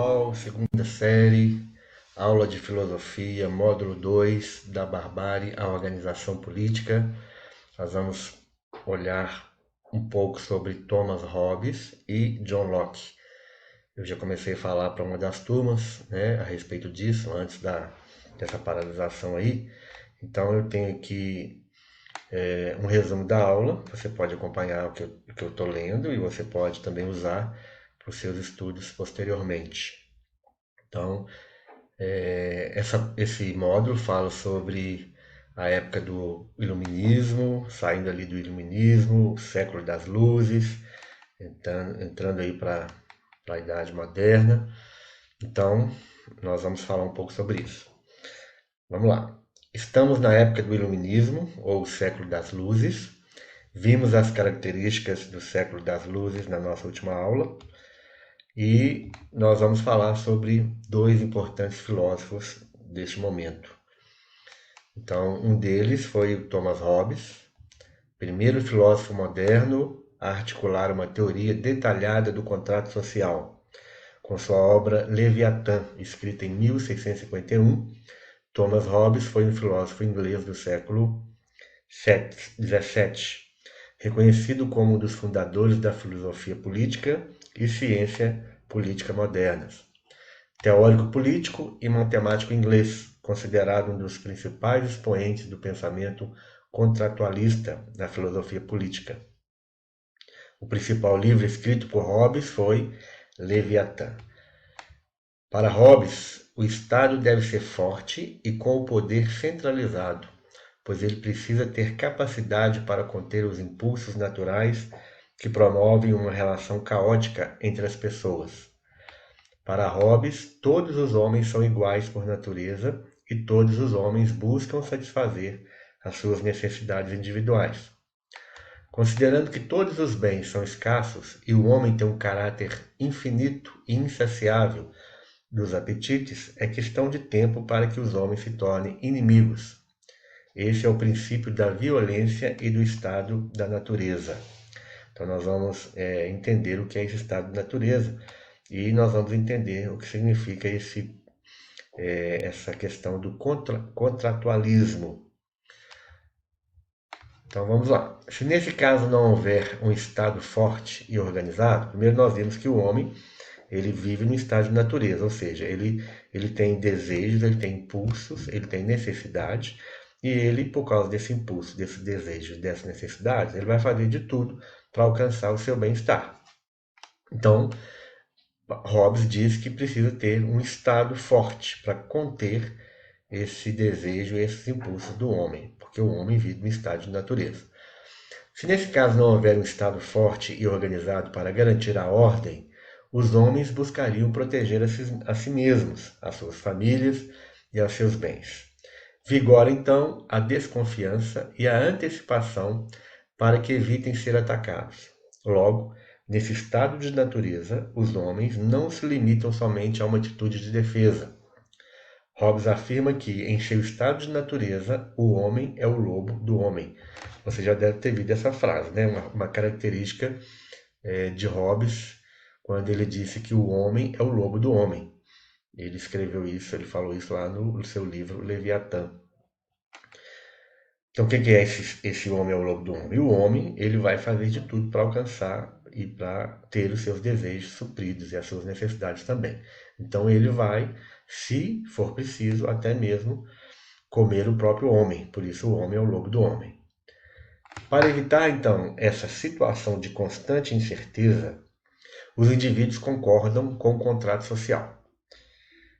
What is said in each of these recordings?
pessoal, segunda série, aula de filosofia, módulo 2 da barbárie à organização política. Nós vamos olhar um pouco sobre Thomas Hobbes e John Locke. Eu já comecei a falar para uma das turmas, né, a respeito disso, antes dessa paralisação aí. Então eu tenho aqui um resumo da aula, você pode acompanhar o que eu estou lendo e você pode também usar para os seus estudos posteriormente. Então, esse módulo fala sobre a época do Iluminismo, saindo ali do Iluminismo, o século das luzes, entrando aí para a Idade Moderna. Então, nós vamos falar um pouco sobre isso. Vamos lá. Estamos na época do Iluminismo, ou o século das luzes. Vimos as características do século das luzes na nossa última aula. E nós vamos falar sobre dois importantes filósofos deste momento. Então, um deles foi o Thomas Hobbes, primeiro filósofo moderno a articular uma teoria detalhada do contrato social. Com sua obra Leviatã, escrita em 1651, Thomas Hobbes foi um filósofo inglês do século XVII, reconhecido como um dos fundadores da filosofia política e ciência política modernas. Teórico político e matemático inglês, considerado um dos principais expoentes do pensamento contratualista na filosofia política. O principal livro escrito por Hobbes foi Leviatã. Para Hobbes, o Estado deve ser forte e com o poder centralizado, pois ele precisa ter capacidade para conter os impulsos naturais que promovem uma relação caótica entre as pessoas. Para Hobbes, todos os homens são iguais por natureza e todos os homens buscam satisfazer as suas necessidades individuais. Considerando que todos os bens são escassos e o homem tem um caráter infinito e insaciável dos apetites, é questão de tempo para que os homens se tornem inimigos. Esse é o princípio da violência e do estado da natureza. Então nós vamos entender o que é esse estado de natureza e nós vamos entender o que significa essa questão do contratualismo. Então vamos lá. Se nesse caso não houver um estado forte e organizado, primeiro nós vimos que o homem ele vive no estado de natureza, ou seja, ele tem desejos, ele tem impulsos, ele tem necessidade, e ele, por causa desse impulso, desse desejo, dessas necessidades, ele vai fazer de tudo para alcançar o seu bem-estar. Então, Hobbes diz que precisa ter um estado forte para conter esse desejo e esses impulsos do homem, porque o homem vive no estado de natureza. Se nesse caso não houver um estado forte e organizado para garantir a ordem, os homens buscariam proteger a si mesmos, as suas famílias e aos seus bens. Vigora então a desconfiança e a antecipação para que evitem ser atacados. Logo, nesse estado de natureza, os homens não se limitam somente a uma atitude de defesa. Hobbes afirma que, em seu estado de natureza, o homem é o lobo do homem. Você já deve ter visto essa frase, né? Uma característica de Hobbes, quando ele disse que o homem é o lobo do homem. Ele escreveu isso, ele falou isso lá no seu livro Leviatã. Então, o que é esse homem é o lobo do homem? O homem, ele vai fazer de tudo para alcançar e para ter os seus desejos supridos e as suas necessidades também. Então, ele vai, se for preciso, até mesmo comer o próprio homem. Por isso, o homem é o lobo do homem. Para evitar, então, essa situação de constante incerteza, os indivíduos concordam com o contrato social,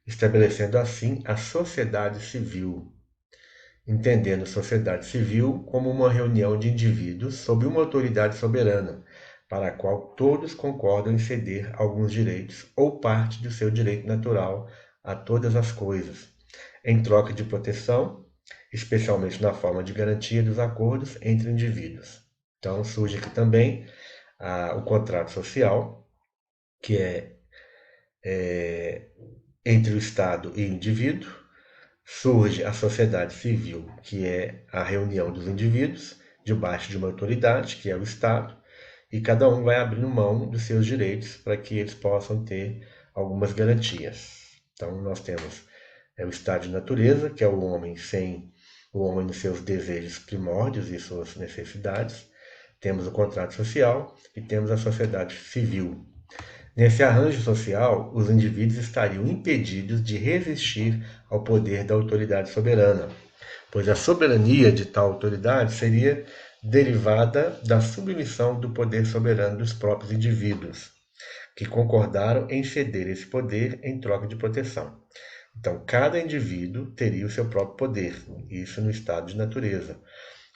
estabelecendo assim a sociedade civil, entendendo sociedade civil como uma reunião de indivíduos sob uma autoridade soberana, para a qual todos concordam em ceder alguns direitos ou parte do seu direito natural a todas as coisas, em troca de proteção, especialmente na forma de garantia dos acordos entre indivíduos. Então surge aqui também o contrato social, que é entre o Estado e o indivíduo. Surge a sociedade civil, que é a reunião dos indivíduos debaixo de uma autoridade, que é o Estado, e cada um vai abrindo mão dos seus direitos para que eles possam ter algumas garantias. Então, nós temos o estado de natureza, que é o homem nos seus desejos primórdios e suas necessidades. Temos o contrato social e temos a sociedade civil. Nesse arranjo social, os indivíduos estariam impedidos de resistir ao poder da autoridade soberana, pois a soberania de tal autoridade seria derivada da submissão do poder soberano dos próprios indivíduos, que concordaram em ceder esse poder em troca de proteção. Então, cada indivíduo teria o seu próprio poder, isso no estado de natureza.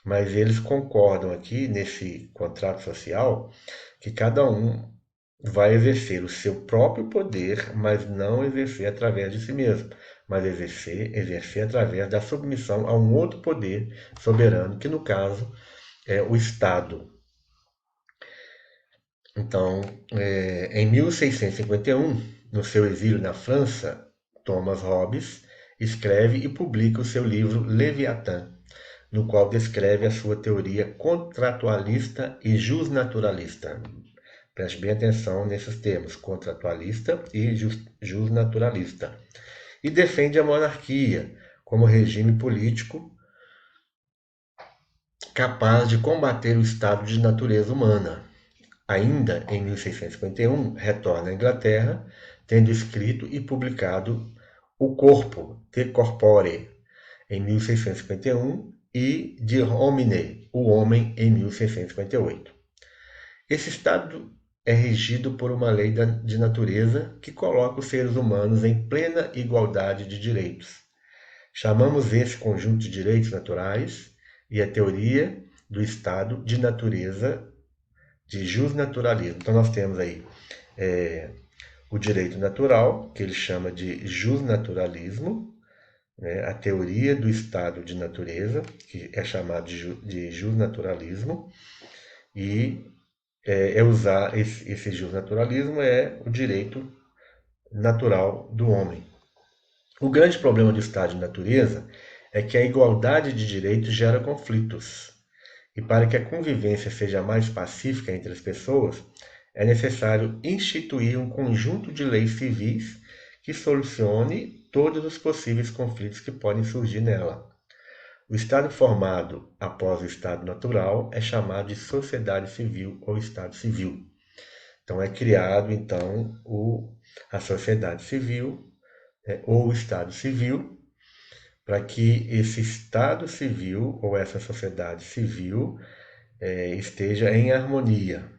Mas eles concordam aqui, nesse contrato social, que cada um vai exercer o seu próprio poder, mas não exercer através de si mesmo, mas exercer através da submissão a um outro poder soberano, que no caso é o Estado. Então, em 1651, no seu exílio na França, Thomas Hobbes escreve e publica o seu livro Leviatã, no qual descreve a sua teoria contratualista e jusnaturalista. Preste bem atenção nesses termos, contratualista e jusnaturalista. E defende a monarquia como regime político capaz de combater o estado de natureza humana. Ainda em 1651, retorna à Inglaterra, tendo escrito e publicado O Corpo, De Corpore, em 1651, e De Homine, O Homem, em 1658. Esse estado é regido por uma lei de natureza que coloca os seres humanos em plena igualdade de direitos. Chamamos esse conjunto de direitos naturais e a teoria do estado de natureza de jusnaturalismo. Então nós temos aí o direito natural, que ele chama de jusnaturalismo, né? A teoria do estado de natureza, que é chamado de jusnaturalismo, e usar esse jusnaturalismo é o direito natural do homem. O grande problema do estado de natureza é que a igualdade de direitos gera conflitos. E para que a convivência seja mais pacífica entre as pessoas, é necessário instituir um conjunto de leis civis que solucione todos os possíveis conflitos que podem surgir nela. O estado formado após o estado natural é chamado de sociedade civil ou estado civil. Então é criado então a sociedade civil ou o estado civil, para que esse estado civil ou essa sociedade civil esteja em harmonia.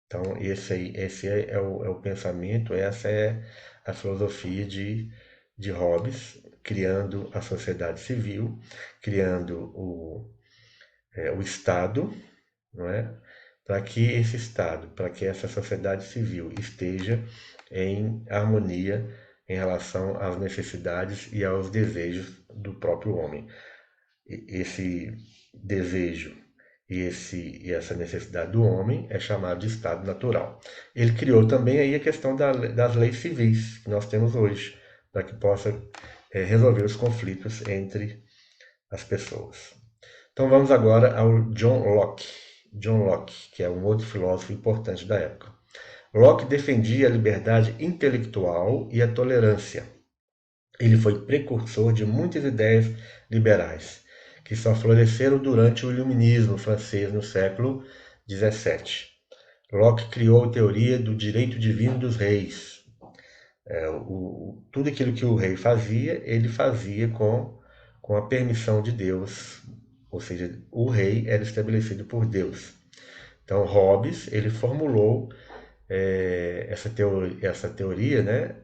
Então esse é o pensamento, essa é a filosofia de Hobbes, criando a sociedade civil, criando o Estado, não é? Para que esse Estado, para que essa sociedade civil esteja em harmonia em relação às necessidades e aos desejos do próprio homem. Esse desejo e essa necessidade do homem é chamado de estado natural. Ele criou também aí a questão das leis civis que nós temos hoje, para que possa resolver os conflitos entre as pessoas. Então vamos agora ao John Locke. John Locke, que é um outro filósofo importante da época. Locke defendia a liberdade intelectual e a tolerância. Ele foi precursor de muitas ideias liberais, que só floresceram durante o Iluminismo francês no século XVII. Locke criou a teoria do direito divino dos reis. Tudo aquilo que o rei fazia, ele fazia com a permissão de Deus, ou seja, o rei era estabelecido por Deus. Então, Hobbes ele formulou essa teoria, né,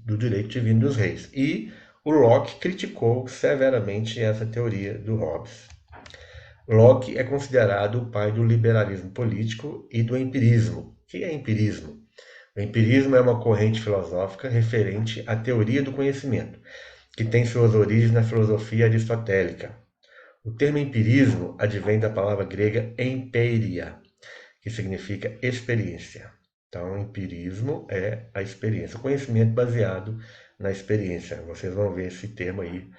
do direito divino dos reis. E o Locke criticou severamente essa teoria do Hobbes. Locke é considerado o pai do liberalismo político e do empirismo. O que é empirismo? O empirismo é uma corrente filosófica referente à teoria do conhecimento, que tem suas origens na filosofia aristotélica. O termo empirismo advém da palavra grega empiria, que significa experiência. Então, empirismo é a experiência, o conhecimento baseado na experiência. Vocês vão ver esse termo aí,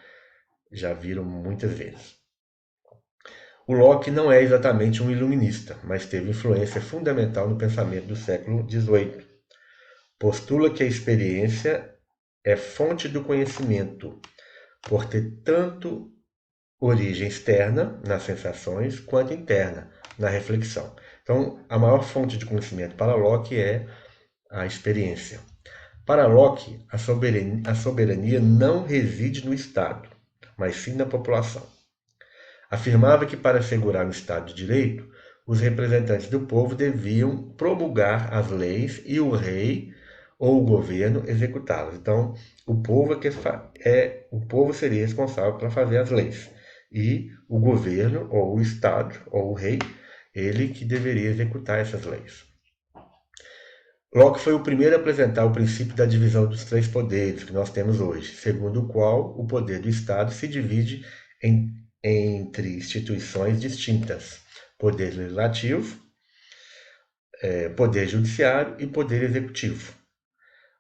já viram muitas vezes. O Locke não é exatamente um iluminista, mas teve influência fundamental no pensamento do século XVIII. Postula que a experiência é fonte do conhecimento, por ter tanto origem externa nas sensações quanto interna na reflexão. Então, a maior fonte de conhecimento para Locke é a experiência. Para Locke, a soberania não reside no Estado, mas sim na população. Afirmava que para assegurar o Estado de Direito, os representantes do povo deviam promulgar as leis e o rei ou o governo executá-las. Então, o povo o povo seria responsável para fazer as leis e o governo ou o Estado ou o rei, ele que deveria executar essas leis. Locke foi o primeiro a apresentar o princípio da divisão dos três poderes que nós temos hoje, segundo o qual o poder do Estado se divide entre instituições distintas: poder legislativo, poder judiciário e poder executivo.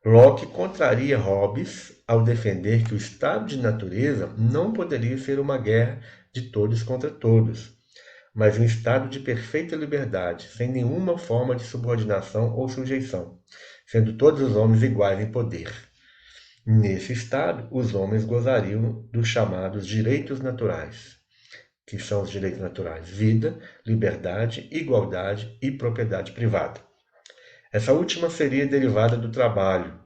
Locke contraria Hobbes ao defender que o estado de natureza não poderia ser uma guerra de todos contra todos, mas um estado de perfeita liberdade, sem nenhuma forma de subordinação ou sujeição, sendo todos os homens iguais em poder. Nesse estado, os homens gozariam dos chamados direitos naturais, que são os direitos naturais: vida, liberdade, igualdade e propriedade privada. Essa última seria derivada do trabalho,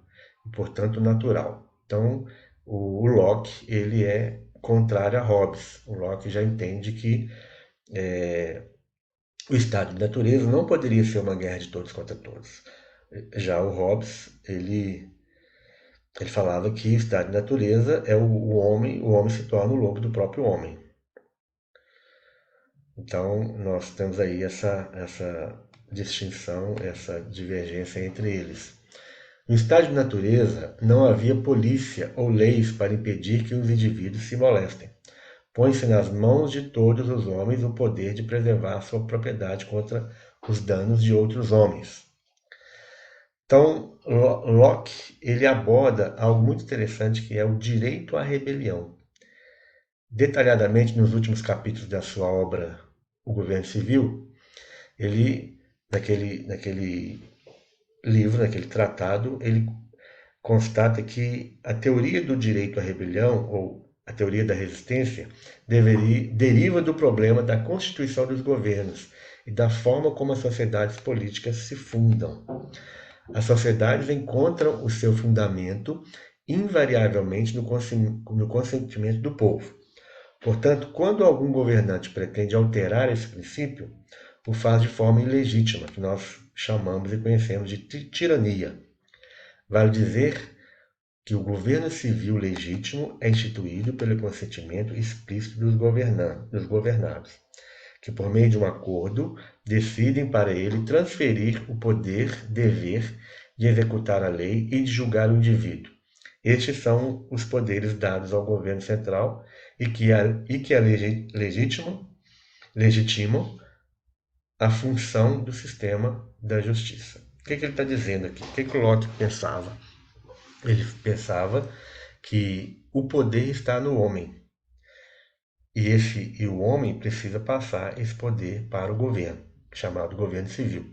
e, portanto, natural. Então, o Locke ele é contrário a Hobbes. O Locke já entende que o estado de natureza não poderia ser uma guerra de todos contra todos. Já o Hobbes, ele falava que o estado de natureza é o homem se torna o lobo do próprio homem. Então, nós temos aí essa distinção, essa divergência entre eles. No estado de natureza, não havia polícia ou leis para impedir que os indivíduos se molestem. Põe-se nas mãos de todos os homens o poder de preservar sua propriedade contra os danos de outros homens. Então, Locke ele aborda algo muito interessante que é o direito à rebelião. Detalhadamente, nos últimos capítulos da sua obra O Governo Civil, ele, naquele livro, naquele tratado, ele constata que a teoria do direito à rebelião, ou a teoria da resistência, deriva do problema da constituição dos governos e da forma como as sociedades políticas se fundam. As sociedades encontram o seu fundamento invariavelmente no consentimento do povo. Portanto, quando algum governante pretende alterar esse princípio, o faz de forma ilegítima, que nós chamamos e conhecemos de tirania. Vale dizer que o governo civil legítimo é instituído pelo consentimento explícito dos governados, que por meio de um acordo decidem para ele transferir o dever de executar a lei e de julgar o indivíduo. Estes são os poderes dados ao governo central e que legitimam a função do sistema da justiça. O que ele está dizendo aqui? O que o Locke pensava? Ele pensava que o poder está no homem. E o homem precisa passar esse poder para o governo, chamado governo civil.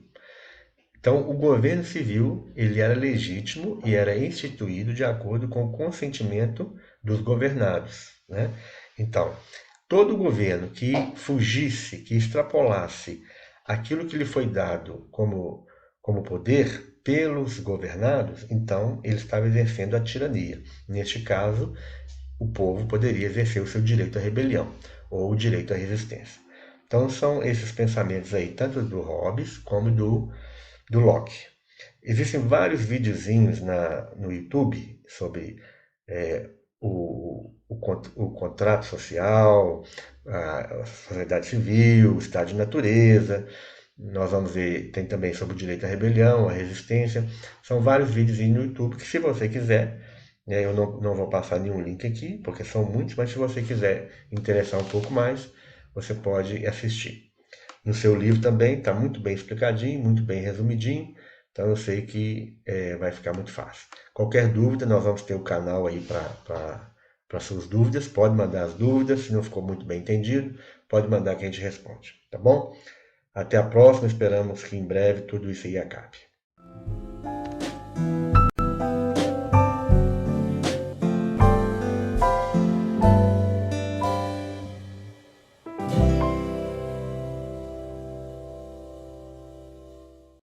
Então, o governo civil ele era legítimo e era instituído de acordo com o consentimento dos governados, né? Então, todo governo que fugisse, que extrapolasse aquilo que lhe foi dado como poder pelos governados, então ele estava exercendo a tirania. Neste caso, o povo poderia exercer o seu direito à rebelião ou o direito à resistência. Então, são esses pensamentos aí, tanto do Hobbes como do Locke. Existem vários videozinhos no YouTube sobre o contrato social, a sociedade civil, o estado de natureza. Nós vamos ver, tem também sobre o direito à rebelião, à resistência. São vários vídeos no YouTube que, se você quiser, eu não vou passar nenhum link aqui, porque são muitos, mas se você quiser interessar um pouco mais, você pode assistir. No seu livro também está muito bem explicadinho, muito bem resumidinho, então eu sei que vai ficar muito fácil. Qualquer dúvida, nós vamos ter o canal aí para suas dúvidas. Pode mandar as dúvidas, se não ficou muito bem entendido, pode mandar que a gente responde, tá bom? Até a próxima, esperamos que em breve tudo isso aí acabe.